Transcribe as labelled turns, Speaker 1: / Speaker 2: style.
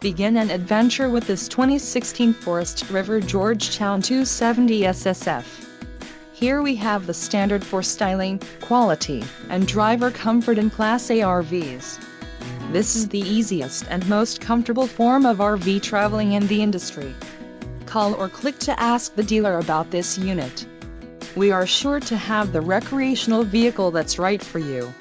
Speaker 1: Begin an adventure with this 2016 Forest River Georgetown 270SSF. Here we have the standard for styling, quality, and driver comfort in Class A RVs. This is the easiest and most comfortable form of RV traveling in the industry. Call or click to ask the dealer about this unit. We are sure to have the recreational vehicle that's right for you.